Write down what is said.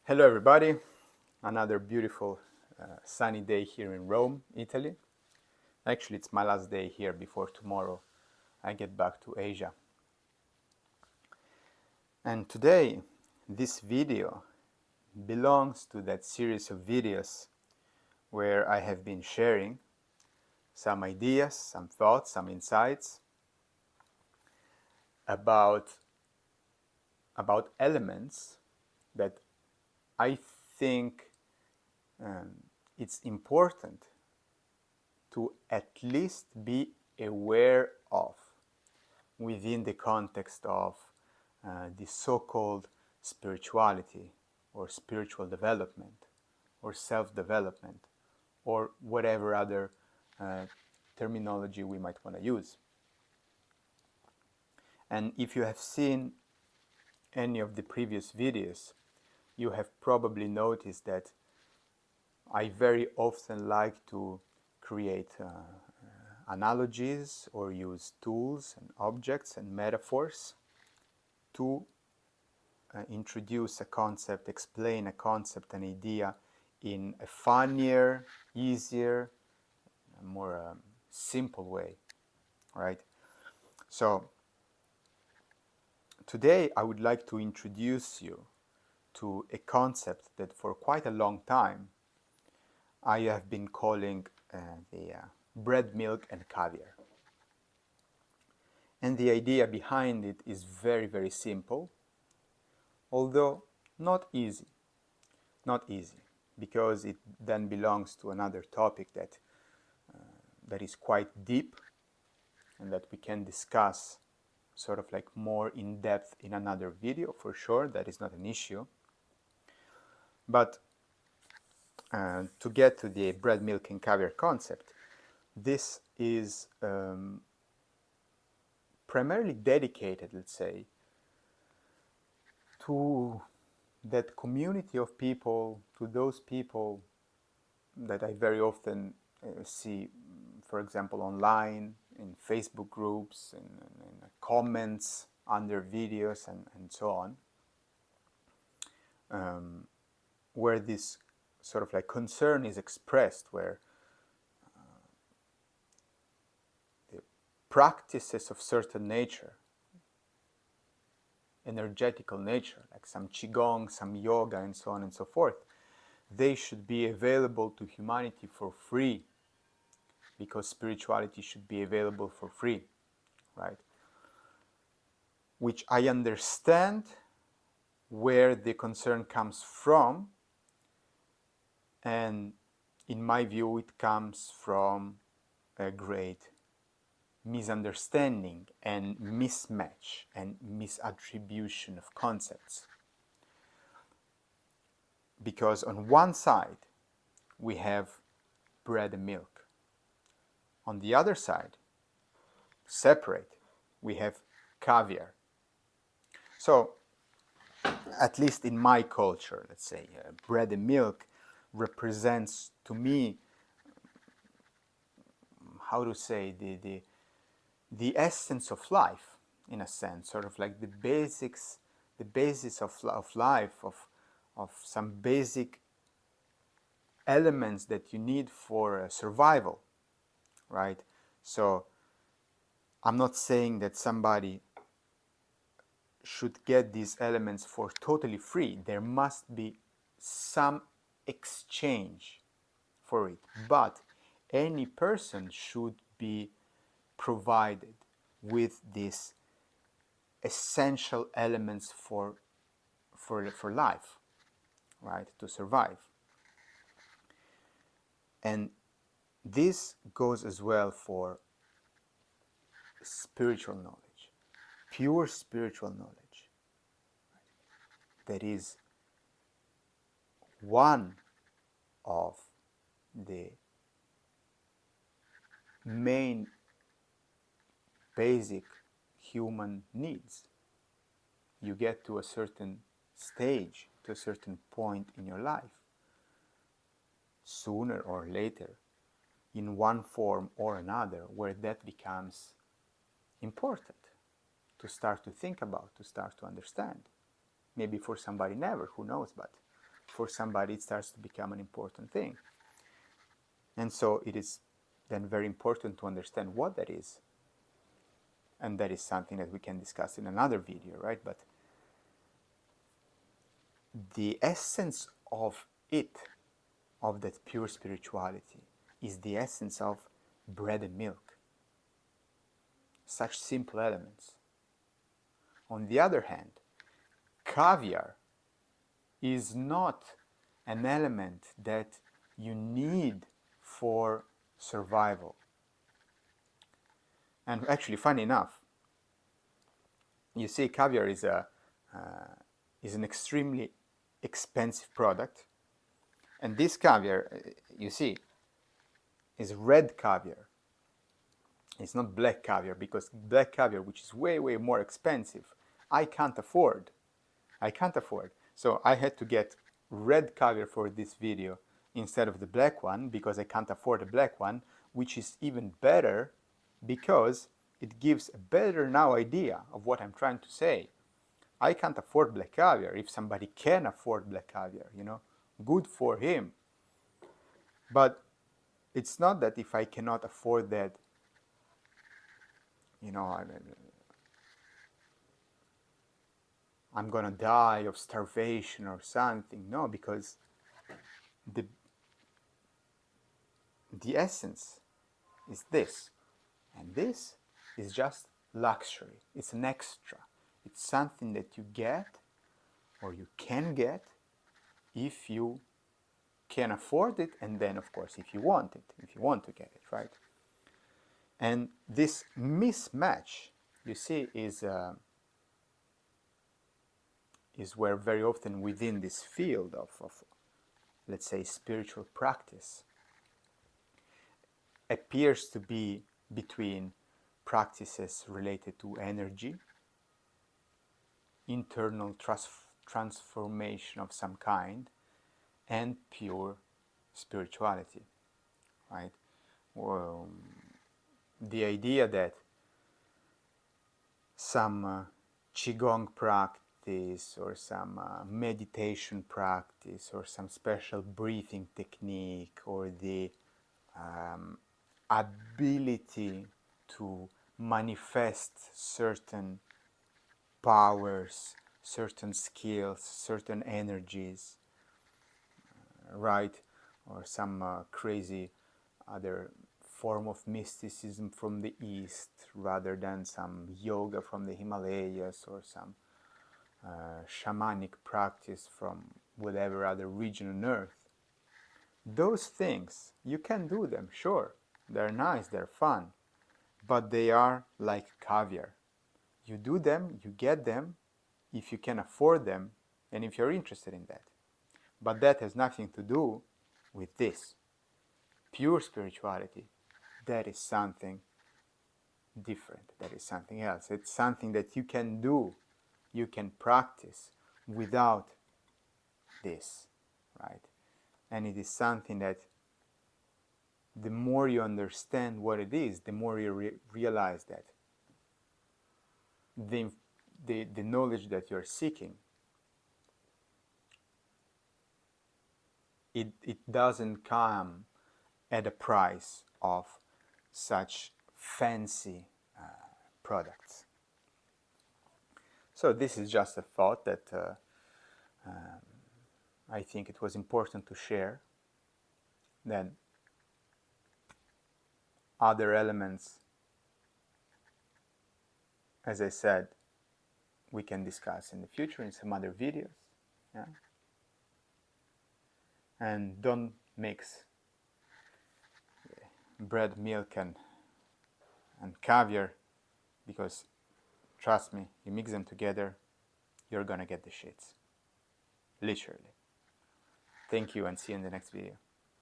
Hello everybody, another beautiful sunny day here in Rome, Italy. Actually, it's my last day here before tomorrow I get back to Asia. And today, this video belongs to that series of videos where I have been sharing some ideas, some thoughts, some insights about elements that I think it's important to at least be aware of within the context of the so-called spirituality or spiritual development or self-development or whatever other terminology we might want to use. And if you have seen any of the previous videos, you have probably noticed that I very often like to create analogies or use tools and objects and metaphors to introduce a concept, explain a concept, an idea in a funnier, easier, more simple way, right? So today I would like to introduce you to a concept that for quite a long time I have been calling the bread, milk and caviar. And the idea behind it is very, very simple, although not easy. Not easy, because it then belongs to another topic that is quite deep and that we can discuss sort of like more in depth in another video for sure. That is not an issue. But to get to the bread, milk and caviar concept, this is primarily dedicated, let's say, to that community of people, to those people that I very often see, for example, online, in Facebook groups, in comments under videos and so on, where this sort of like concern is expressed, where the practices of certain nature, energetical nature, like some qigong, some yoga and so on and so forth, they should be available to humanity for free, because spirituality should be available for free, right? Which I understand where the concern comes from, and in my view it comes from a great misunderstanding and mismatch and misattribution of concepts. Because on one side we have bread and milk. On the other side, separate, we have caviar. So, at least in my culture, let's say, bread and milk represents to me, how to say, the essence of life, in a sense, sort of like the basics, the basis of life, of some basic elements that you need for survival, right? So I'm not saying that somebody should get these elements for totally free. There must be some exchange for it, but any person should be provided with these essential elements for life, right, to survive. And this goes as well for spiritual knowledge, pure spiritual knowledge, that is one of the main basic human needs. You get to a certain stage, to a certain point in your life, sooner or later, in one form or another, where that becomes important to start to think about, to start to understand. Maybe for somebody never, who knows, but for somebody it starts to become an important thing. And so it is then very important to understand what that is. And that is something that we can discuss in another video, right? But the essence of it, of that pure spirituality, is the essence of bread and milk. Such simple elements. On the other hand, caviar is not an element that you need for survival. And actually, funny enough, you see, caviar is an extremely expensive product, and this caviar, you see, is red caviar. It's not black caviar, because black caviar, which is way more expensive, I can't afford. So I had to get red caviar for this video instead of the black one, because I can't afford the black one, which is even better because it gives a better now idea of what I'm trying to say. I can't afford black caviar. If somebody can afford black caviar, good for him. But it's not that if I cannot afford that, I'm gonna die of starvation or something. No, because the essence is this, and this is just luxury. It's an extra. It's something that you get, or you can get, if you can afford it, and then of course if you want it, if you want to get it, right? And this mismatch, you see, is where very often within this field of let's say spiritual practice appears to be between practices related to energy, internal transformation of some kind, and pure spirituality, right? Well, the idea that some qigong practice or some meditation practice or some special breathing technique or the ability to manifest certain powers, certain skills, certain energies, right? Or some crazy other form of mysticism from the East rather than some yoga from the Himalayas or some shamanic practice from whatever other region on earth. Those things, you can do them, sure. They're nice, they're fun, but they are like caviar. You do them, you get them, if you can afford them, and if you're interested in that. But that has nothing to do with this. Pure spirituality, that is something different, that is something else. It's something that you can do, you can practice without this, right? And it is something that the more you understand what it is, the more you realize that the knowledge that you're seeking, it doesn't come at a price of such fancy products. So this is just a thought that I think it was important to share. Then other elements, as I said, we can discuss in the future in some other videos. Yeah? And don't mix bread, milk and caviar, because trust me, you mix them together, you're gonna get the shits. Literally. Thank you, and see you in the next video.